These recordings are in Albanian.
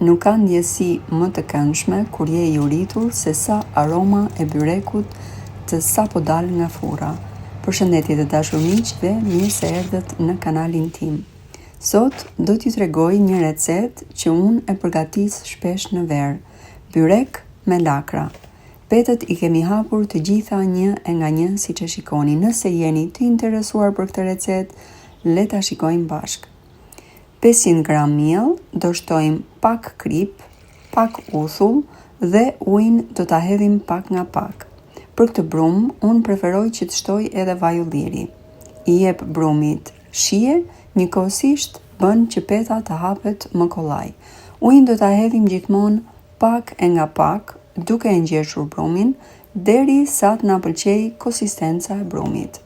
nuk ka ndjesi më të këndshme kur je i uritur se sa aroma e byrekut të sapo dal nga furra. Përshëndetje të dashur miq dhe mirë se erdhët në kanalin tim. Sot do t'ju tregoj një recetë që unë e përgatis shpesh në verë. Byrek me lakra. Petët i kemi hapur të gjitha një e nga një siç e shikoni. Nëse jeni të interesuar për këtë recetë, le ta shikojmë bashkë. 500 gram miell, do shtojmë pak krip, pak uthull dhe ujin do ta hedhim pak nga pak. Për këtë brum, unë preferoj që të shtoj edhe vaj ulliri. I jep brumit shije, njëkohësisht bën që peta të hapet më kollaj. Ujin do ta hedhim gjithmonë pak e nga pak, duke e ngjeshur brumin deri sa të na pëlqej konsistenca e brumit.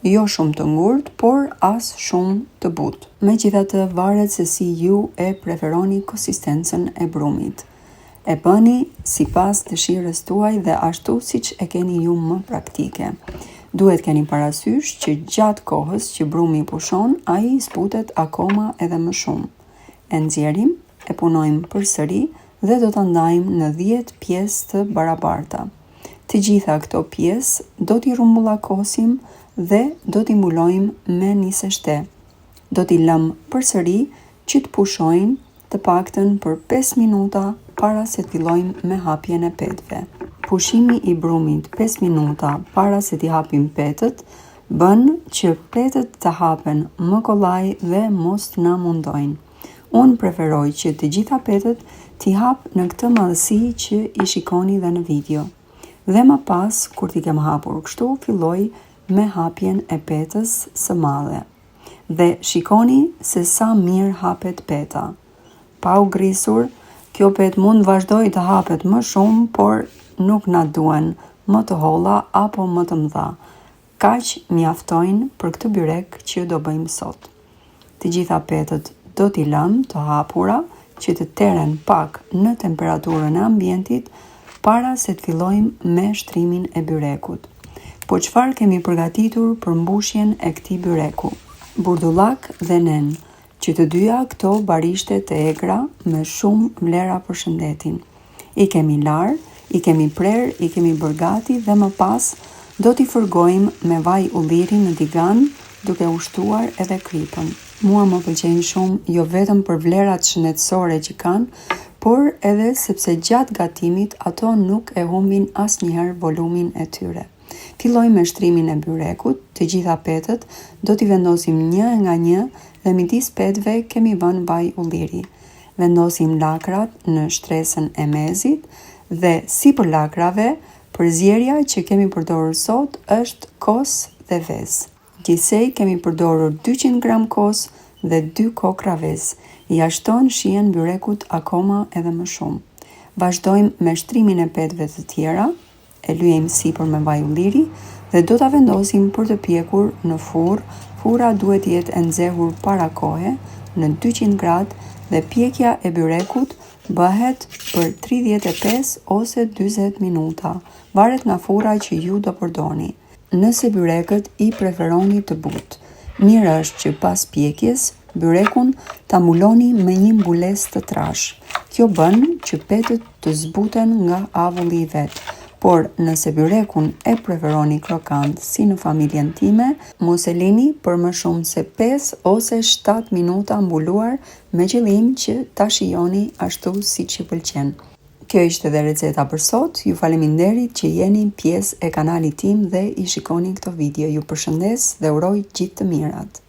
Jo shumë të ngurtë, por as shumë të butë. Megjithatë, varet se si ju e preferoni konsistencën e brumit. E bëni sipas dëshirës tuaj dhe ashtu siç e keni ju më praktike. Duhet keni parasysh që gjatë kohës që brumi pushon, ai zbutet akoma edhe më shumë. E nxjerrim, e punojmë përsëri dhe do ta ndajmë në 10 pjesë të barabarta. Të gjitha këto pjesë do t'i rrumbullakosim dhe do t'i mbulojmë me niseshte. Do t'i lëmë përsëri që të pushojnë të paktën për 5 minuta para se të fillojmë me hapjen e petëve. Pushimi i brumit 5 minuta para se t'i hapim petët bën që petët të hapen më kollaj dhe mos na mundojnë. Unë preferoj që të gjitha petët t'i hap në këtë madhësi që i shikoni dhe në video. Dhe më pas, kur t'i kem hapur kështu, filloj me hapjen e petës së madhe. Dhe shikoni se sa mirë hapet peta. Pa u grisur, kjo petë mund vazhdoj të hapet më shumë, por nuk na duen më të holla apo më të mëdha. Kaq mjaftojnë për këtë byrek që do bëjmë sot. Të gjitha petët do t'i lëmë të hapura që të teren pak në temperaturën e ambientit para se të fillojmë me shtrimin e byrekut. Po çfarë kemi përgatitur për mbushjen e këtij byreku? Burdullak dhe nen, që të dyja këto barishte të egra me shumë vlera për shëndetin. I kemi lar, i kemi prer, i kemi bërë gati dhe më pas do t'i fërgojmë me vaj ulliri në tigan duke ushtuar edhe kripën. Mua më pëlqejnë shumë jo vetëm për vlerat shëndetësore që kanë, por edhe sepse gjatë gatimit ato nuk e humbin asnjëherë volumin e tyre. Fillojmë me shtrimin e byrekut, të gjitha petët do t'i vendosim një nga një dhe midis petëve kemi vënë vaj ulliri. Vendosim lakrat në shtresën e mezit dhe sipër lakrave, përzierja që kemi përdorur sot është kos dhe vezë. Gjithsej kemi përdorur 200 gram kos dhe 2 kokra vezë. Ja shton shijen byrekut akoma edhe më shumë. Vazhdojmë me shtrimin e petëve të tjera, e lyejmë sipër me vaj ulliri dhe do ta vendosim për të pjekur në furrë. Furra duhet jetë e nxehur para kohe në 200 gradë dhe pjekja e byrekut bëhet për 35 ose 40 minuta, varet nga furra që ju do përdorni. Nëse byrekët i preferoni të butë, mirë është që pas pjekjes byrekun ta mbuloni me një mbulesë të trash. Kjo bën që petët të zbuten nga avulli i vet. Por nëse byrekun e preferoni krokant si në familjen time, mos e lini për më shumë se 5 ose 7 minuta mbuluar me qëllim që ta shijoni ashtu siç ju pëlqen. Kjo ishte dhe receta për sot. Ju faleminderit që jeni pjesë e kanalit tim dhe i shikoni këto video. Ju përshëndes dhe uroj gjithë të mirat.